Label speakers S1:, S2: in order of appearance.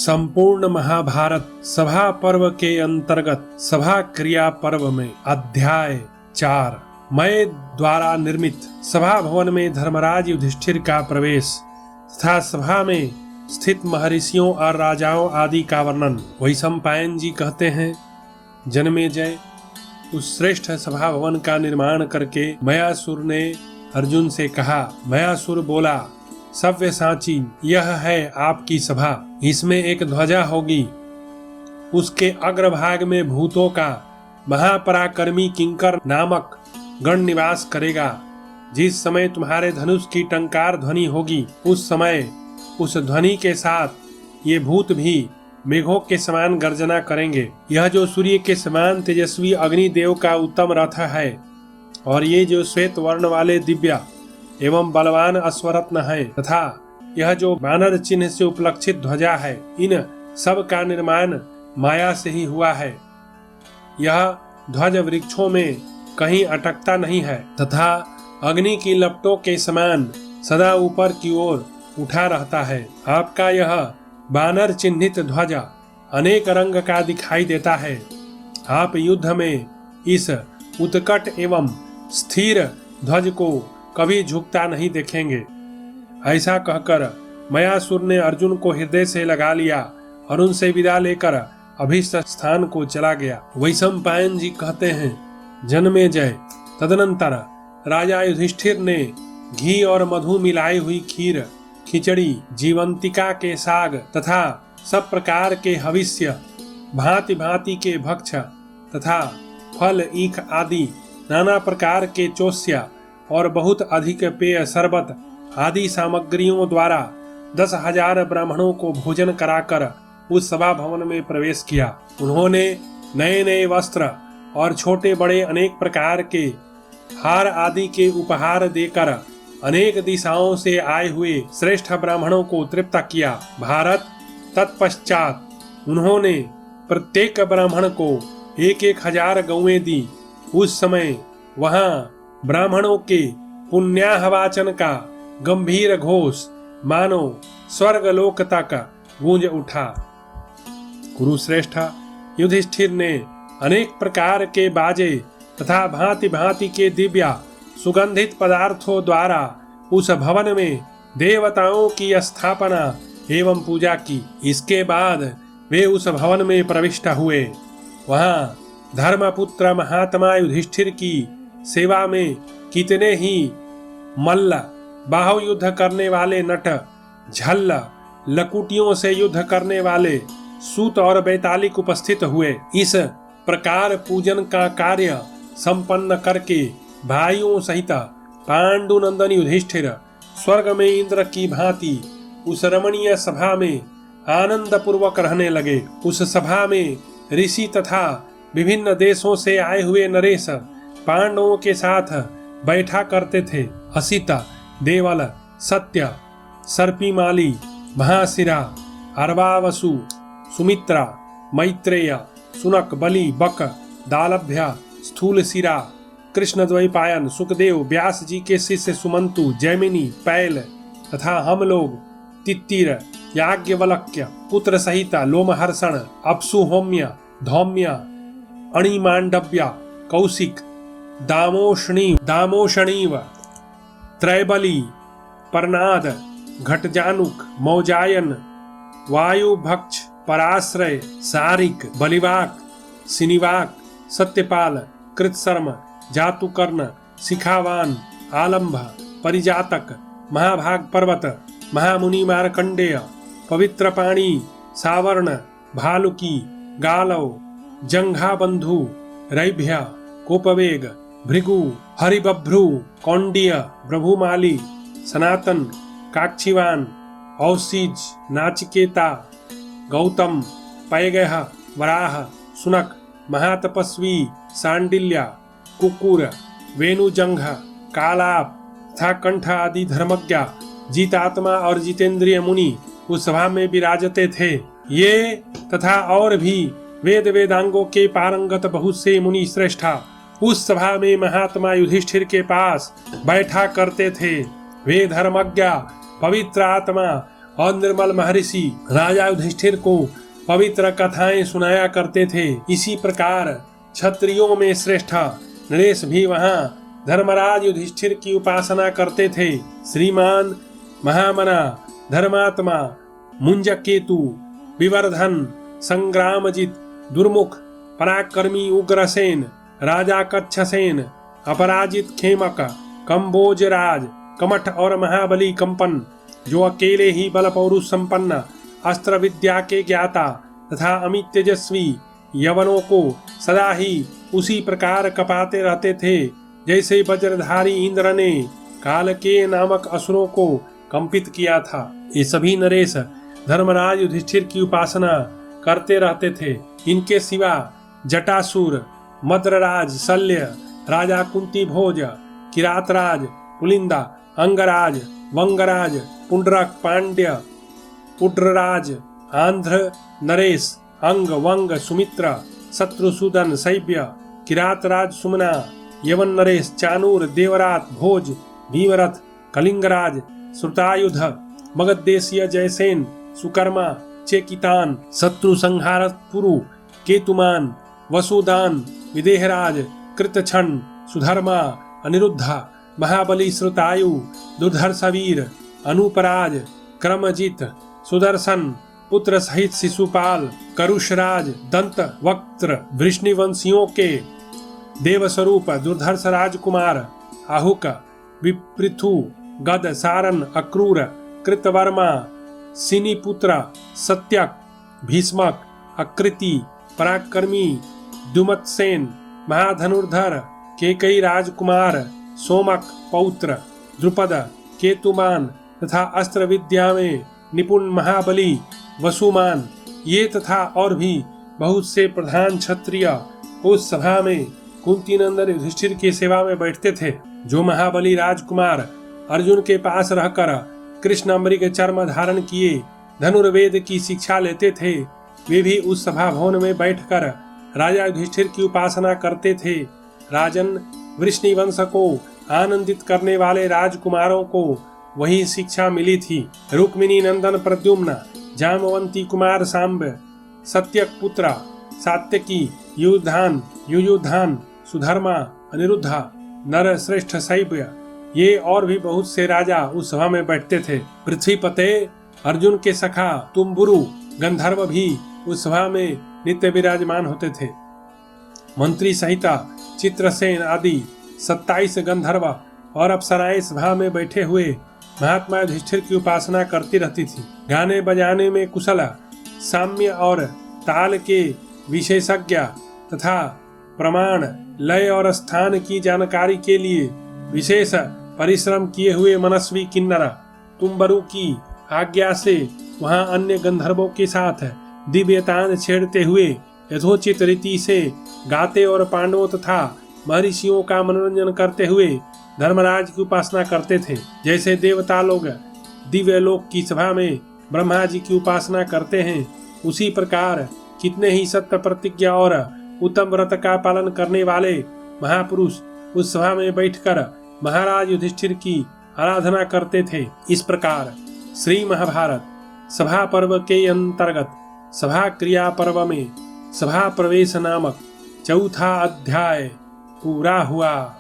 S1: संपूर्ण महाभारत सभा पर्व के अंतर्गत सभा क्रिया पर्व में अध्याय 4 मैं द्वारा निर्मित सभा भवन में धर्मराज युधिष्ठिर का प्रवेश तथा सभा में स्थित महर्षियों और राजाओं आदि का वर्णन। वैशंपायन जी कहते हैं, जन्मेजय उस श्रेष्ठ सभा भवन का निर्माण करके मयासुर ने अर्जुन से कहा। मयासुर बोला, सव्यसाची, यह है आपकी सभा, इसमें एक ध्वजा होगी, उसके अग्रभाग में भूतों का महापराक्रमी किंकर नामक गण निवास करेगा। जिस समय तुम्हारे धनुष की टंकार ध्वनि होगी, उस समय उस ध्वनि के साथ ये भूत भी मेघों के समान गर्जना करेंगे। यह जो सूर्य के समान तेजस्वी अग्निदेव का उत्तम रथ है और ये जो श्वेत वर्ण वाले दिव्य एवं बलवान अश्वरत्न है तथा यह जो वानर चिन्ह से उपलक्षित ध्वजा है, इन सब का निर्माण माया से ही हुआ है। यह ध्वज वृक्षों में कहीं अटकता नहीं है तथा अग्नि की लपटों के समान सदा ऊपर की ओर उठा रहता है। आपका यह वानर चिन्हित ध्वज अनेक रंग का दिखाई देता है। आप युद्ध में इस उत्कट एवं स्थिर ध्वज को कभी झुकता नहीं देखेंगे। ऐसा कहकर मयासुर ने अर्जुन को हृदय से लगा लिया और उनसे विदा लेकर अभीष्ट स्थान को चला गया। वैशंपायन जी कहते हैं, जन्मेजय तदनंतर राजा युधिष्ठिर ने घी और मधु मिलाई हुई खीर, खिचड़ी, जीवंतिका के साग तथा सब प्रकार के हविष्य, भांति भांति के भक्ष तथा फल, ईख आदि नाना प्रकार के चोष्या और बहुत अधिक पेय, शरबत आदि सामग्रियों द्वारा 10,000 ब्राह्मणों को भोजन कराकर उस सभा भवन में प्रवेश किया। उन्होंने नए नए वस्त्र और छोटे बड़े अनेक प्रकार के हार आदि के उपहार देकर अनेक दिशाओं से आए हुए श्रेष्ठ ब्राह्मणों को तृप्त किया। भारत तत्पश्चात उन्होंने प्रत्येक ब्राह्मण को 1,000 गौएं दी। उस समय वहां ब्राह्मणों के पुण्याहवाचन का गंभीर घोष मानो स्वर्गलोक तक गूंज उठा। कुरुश्रेष्ठ युधिष्ठिर ने अनेक प्रकार के बाजे तथा भांति भांति के दिव्य सुगंधित पदार्थों द्वारा उस भवन में देवताओं की स्थापना एवं पूजा की। इसके बाद वे उस भवन में प्रविष्ट हुए। वहां धर्मपुत्र महात्मा युधिष्ठिर की सेवा में कितने ही मल्ल, बाहु युद्ध करने वाले नट, झल्ल, लकुटियों से युद्ध करने वाले सूत और बैतालिक उपस्थित हुए। इस प्रकार पूजन का कार्य संपन्न करके भाइयों सहित पांडुनंदन युधिष्ठिर स्वर्ग में इंद्र की भांति उस रमणीय सभा में आनंद पूर्वक रहने लगे। उस सभा में ऋषि तथा विभिन्न देशों से आए हुए नरेश पांडवों के साथ बैठा करते थे। हसिता, देवल, सत्य, सर्पिमाली, महाशिरा, अर्वावसु, सुमित्रा, मैत्रेय, सुनक, बलि, बक, दालभ्य, स्थूलशिरा, कृष्णद्वैपायन, सुखदेव, व्यास जी के शिष्य सुमंतु, जैमिनी, पैल तथा हम लोग तित्तिर, याज्ञवल्क्य पुत्र सहित लोमहर्षण, अपसु, होम्य, धौम्य, अणिमांडव्य, कौशिक, दामोषणीव, त्रैबली, परनाद, घटजानुक, मौजायन, वायुभक्ष, पराश्रय, सारिक, बलिवाक, सिनिवाक, सत्यपाल, कृतशर्म, जातुकर्ण, शिखावान, आलंभ, परिजातक, महाभाग पर्वत, महामुनि मार्कंडेय, पवित्र पाणी, सावर्ण, भालुकी, गालव, जंघाबंधु, रैभ्य, कोपवेग, भृगु, हरिबभ्रु, कौंडिय, ब्रभुमाली, सनातन, काक्षीवान, औसीज, नाचिकेता, गौतम, पैगह, वराह, सुनक, महातपस्वी, सांडिल्य, कुकुर, वेणुजंघ, कालाप तथा कंठ आदि धर्मज्ञ, जीतात्मा और जितेंद्रिय मुनि उस सभा में विराजते थे। ये तथा और भी वेद वेदांगों के पारंगत बहुत से मुनि श्रेष्ठा उस सभा में महात्मा युधिष्ठिर के पास बैठा करते थे। वे धर्मज्ञ, पवित्र आत्मा और निर्मल महर्षि राजा युधिष्ठिर को पवित्र कथाएं सुनाया करते थे। इसी प्रकार क्षत्रियों में श्रेष्ठ नरेश भी वहां धर्मराज युधिष्ठिर की उपासना करते थे। श्रीमान, महामना, धर्मात्मा, मुंजकेतु, विवर्धन, संग्रामजित, दुर्मुख, पराक्रमी उग्रसेन, राजा कच्छसेन, अपराजित खेमक, कंबोजराज, कमठ और महाबली कंपन, जो अकेले ही बल पौरुष संपन्न अस्त्र विद्या के ज्ञाता तथा अमित तेजस्वी यवनों को सदा ही उसी प्रकार कपाते रहते थे जैसे वज्रधारी इंद्र ने कालकेय नामक असुरों को कंपित किया था। ये सभी नरेश धर्मराज युधिष्ठिर की उपासना करते रहते थे। इनके सिवा जटासुर, मद्रराज शल्य, राजा कुंती भोज, किरातराज, पुलिंदा, अंगराज, वंगराज, पुंडरक, पांड्य, उड्रराज, आंध्र नरेश, अंग, वंग, सुमित्र, शत्रुसूदन, शैब्य, किरातराज सुमना, यवन नरेश, चानूर, देवरात, भोज, भीमरथ, कलिंगराज, श्रुतायुध, मगधदेशीय जयसेन, सुकर्मा, चेकितान, शत्रु संहारक पुरु, केतुमान, वसुदान, विदेहराज, कृतछंड, सुधर्मा, अनिरुद्धा, महाबली श्रुतायु, दुर्धर्षवीर, अनुपराज, क्रमजित, सुदर्शन, पुत्र सहित शिशुपाल, करुषराज, दंत वक्त्र, वृष्णिवंशियों के देवस्वरूप दुर्धर्ष राजकुमार, आहुक, विपृथु, गद, सारन, अक्रूर, कृतवर्मा, सिनीपुत्र, सत्यक, भीष्मक, अकृति, पराक्रमी, द्युमत्सेन, महाधनुर्धर, केकई राजकुमार, सोमक, पौत्र, द्रुपद, केतुमान तथा अस्त्र विद्या में निपुण महाबली, वसुमान, ये तथा और भी बहुत से प्रधान क्षत्रिय उस सभा में कुंती नंदन युधिष्ठिर की सेवा में बैठते थे। जो महाबली राजकुमार अर्जुन के पास रहकर कृष्ण मृग चर्म धारण किए धनुर्वेद की शिक्षा लेते थे, वे भी उस सभा भवन में बैठकर राजा युधिष्ठिर की उपासना करते थे। राजन, वृष्णिवंश को आनंदित करने वाले राजकुमारों को वही शिक्षा मिली थी। रुक्मिणी नंदन प्रद्युम्न, जामवंती कुमार सांब, सत्यक पुत्र सात्यकी, युयुधान, सुधर्मा, अनिरुद्धा, नर श्रेष्ठ शैब्य, ये और भी बहुत से राजा उस सभा में बैठते थे। पृथ्वीपते, अर्जुन के सखा तुम्बुरु, गंधर्व भी उस सभा में नित्य विराजमान होते थे। मंत्री सहिता चित्रसेन आदि 27 गंधर्व और अप्सराएं सभा में बैठे हुए महात्मा युधिष्ठिर की उपासना करती रहती थी। गाने बजाने में कुशल, साम्य और ताल के विशेषज्ञ तथा प्रमाण, लय और स्थान की जानकारी के लिए विशेष परिश्रम किए हुए मनस्वी किन्नर तुम्बरु की आज्ञा से वहां अन्य गंधर्वों के साथ दिव्यतान छेड़ते हुए यथोचित रीति से गाते और पांडवों तथा महर्षियों का मनोरंजन करते हुए धर्मराज की उपासना करते थे। जैसे देवता लोग दिव्य लोक की सभा में ब्रह्मा जी की उपासना करते हैं, उसी प्रकार कितने ही सत्य प्रतिज्ञा और उत्तम व्रत का पालन करने वाले महापुरुष उस सभा में बैठकर महाराज युधिष्ठिर की आराधना करते थे। इस प्रकार श्री महाभारत सभा पर्व के अंतर्गत सभा क्रिया पर्व में सभा प्रवेश नामक चौथा अध्याय पूरा हुआ।